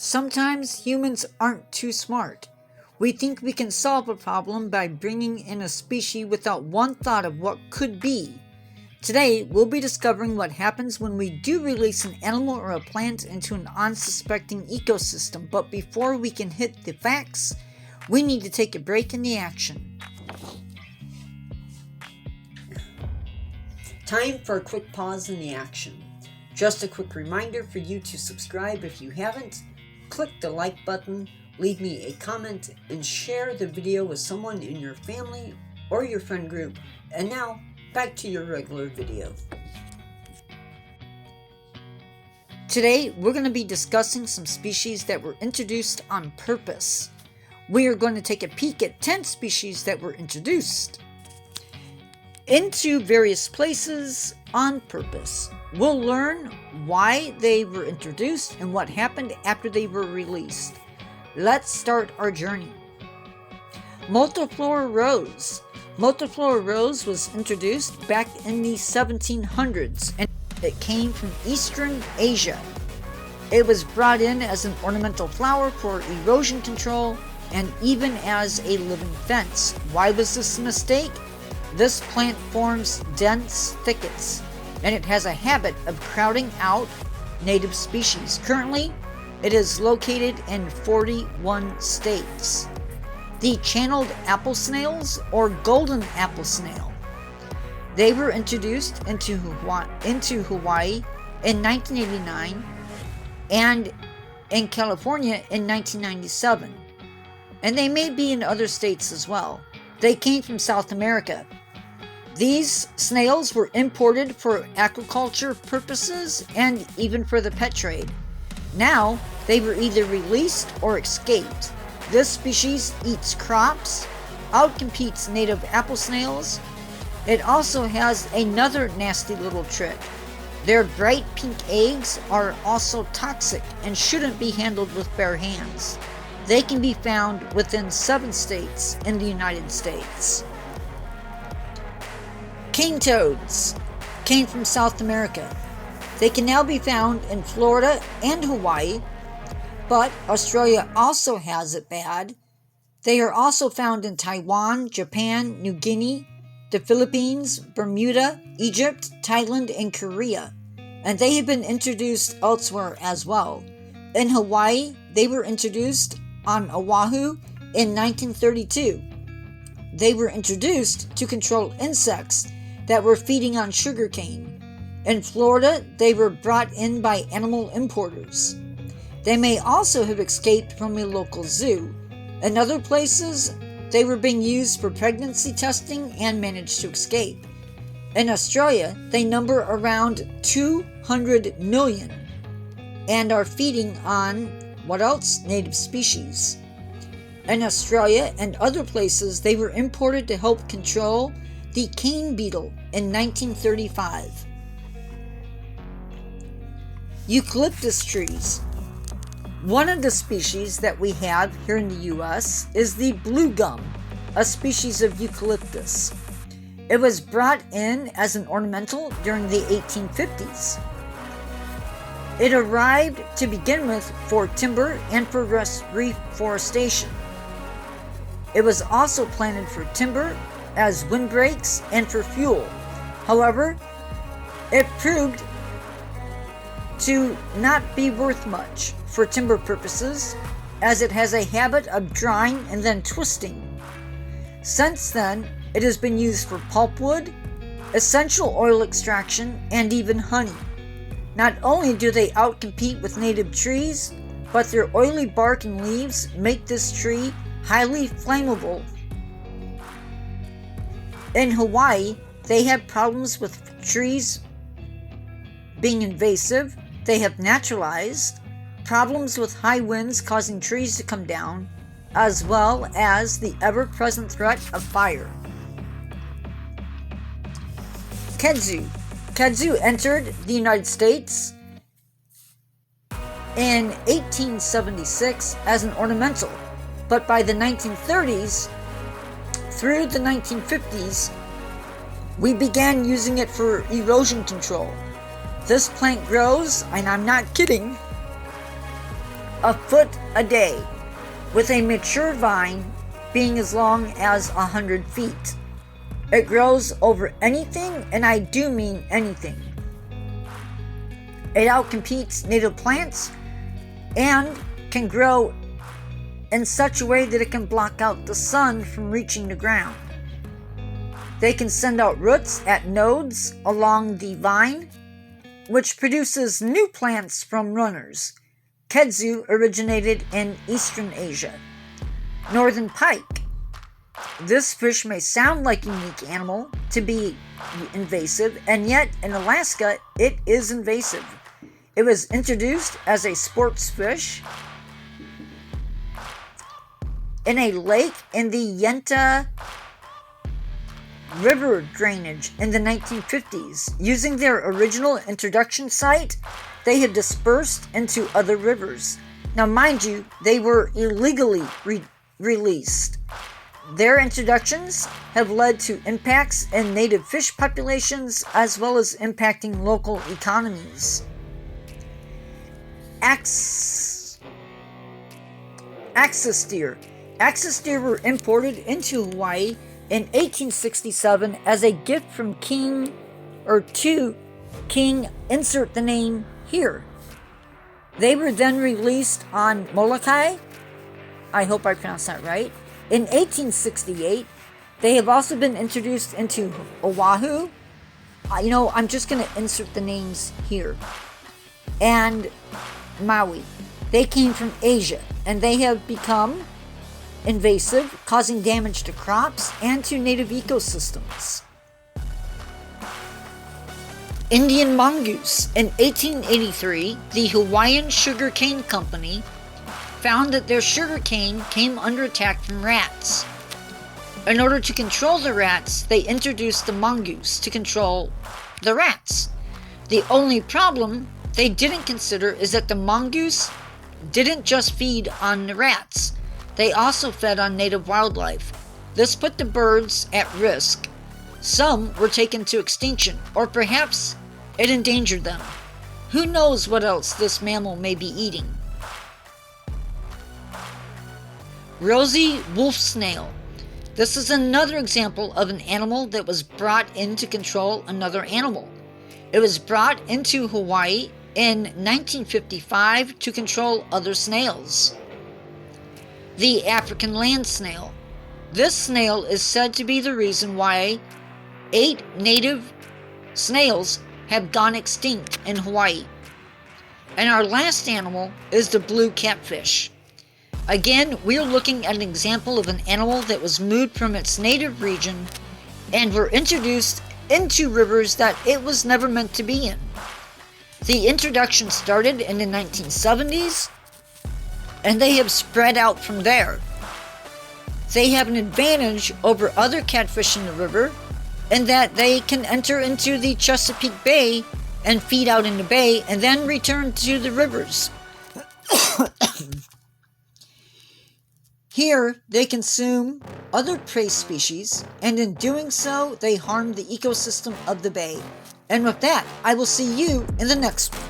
Sometimes humans aren't too smart. We think we can solve a problem by bringing in a species without one thought of what could be. Today, we'll be discovering what happens when we do release an animal or a plant into an unsuspecting ecosystem, but before we can hit the facts, we need to take a break in the action. Time for a quick pause in the action. Just a quick reminder for you to subscribe if you haven't. Click the like button, leave me a comment, and share the video with someone in your family or your friend group. And now, back to your regular video. Today, we're going to be discussing some species that were introduced on purpose. We are going to take a peek at 10 species that were introduced into various places on purpose. We'll learn why they were introduced and what happened after they were released. Let's start our journey. Multiflora rose. Multiflora rose was introduced back in the 1700s and it came from Eastern Asia. It was brought in as an ornamental flower for erosion control and even as a living fence. Why was this a mistake? This plant forms dense thickets, and it has a habit of crowding out native species. Currently, it is located in 41 states. The channeled apple snails, or golden apple snail. They were introduced into Hawaii in 1989 and in California in 1997. And they may be in other states as well. They came from South America. These snails were imported for aquaculture purposes and even for the pet trade. Now, they were either released or escaped. This species eats crops, outcompetes native apple snails. It also has another nasty little trick. Their bright pink eggs are also toxic and shouldn't be handled with bare hands. They can be found within 7 states in the United States. Cane toads came from South America. They can now be found in Florida and Hawaii, but Australia also has it bad. They are also found in Taiwan, Japan, New Guinea, the Philippines, Bermuda, Egypt, Thailand, and Korea, and they have been introduced elsewhere as well. In Hawaii, they were introduced on Oahu in 1932. They were introduced to control insects that were feeding on sugarcane. In Florida, they were brought in by animal importers. They may also have escaped from a local zoo. In other places, they were being used for pregnancy testing and managed to escape. In Australia, they number around 200 million and are feeding on, what else? Native species. In Australia and other places, they were imported to help control the cane beetle in 1935. Eucalyptus trees. One of the species that we have here in the U.S. is the blue gum, a species of eucalyptus. It was brought in as an ornamental during the 1850s. It arrived to begin with for timber and for reforestation. It was also planted for timber, as windbreaks, and for fuel. However, it proved to not be worth much for timber purposes, as it has a habit of drying and then twisting. Since then, it has been used for pulpwood, essential oil extraction, and even honey. Not only do they outcompete with native trees, but their oily bark and leaves make this tree highly flammable. In Hawaii, they have problems with trees being invasive. They have naturalized problems with high winds causing trees to come down, as well as the ever-present threat of fire. Kudzu. Kudzu entered the United States in 1876 as an ornamental, but by the 1930s through the 1950s, we began using it for erosion control. This plant grows, and I'm not kidding, a foot a day, with a mature vine being as long as 100 feet. It grows over anything, and I do mean anything. It outcompetes native plants and can grow in such a way that it can block out the sun from reaching the ground. They can send out roots at nodes along the vine, which produces new plants from runners. Kudzu originated in Eastern Asia. Northern pike. This fish may sound like a unique animal to be invasive, and yet in Alaska it is invasive. It was introduced as a sports fish in a lake in the Yenta River drainage in the 1950s. Using their original introduction site, they have dispersed into other rivers. Now, mind you, they were illegally released. Their introductions have led to impacts in native fish populations as well as impacting local economies. Axis deer. Axis deer were imported into Hawaii in 1867 as a gift from King, insert the name here. They were then released on Molokai. I hope I pronounced that right. In 1868, they have also been introduced into Oahu. I'm just going to insert the names here. And Maui. They came from Asia, and they have become invasive, causing damage to crops and to native ecosystems. Indian mongoose. In 1883, the Hawaiian Sugar Cane Company found that their sugar cane came under attack from rats. In order to control the rats, they introduced the mongoose to control the rats. The only problem they didn't consider is that the mongoose didn't just feed on the rats. They also fed on native wildlife. This put the birds at risk. Some were taken to extinction, or perhaps it endangered them. Who knows what else this mammal may be eating? Rosy wolf snail. This is another example of an animal that was brought in to control another animal. It was brought into Hawaii in 1955 to control other snails. The African land snail. This snail is said to be the reason why 8 native snails have gone extinct in Hawaii. And our last animal is the blue catfish. Again, we're looking at an example of an animal that was moved from its native region and were introduced into rivers that it was never meant to be in. The introduction started in the 1970s, and they have spread out from there. They have an advantage over other catfish in the river in that they can enter into the Chesapeake Bay and feed out in the bay and then return to the rivers. Here, they consume other prey species, and in doing so, they harm the ecosystem of the bay. And with that, I will see you in the next one.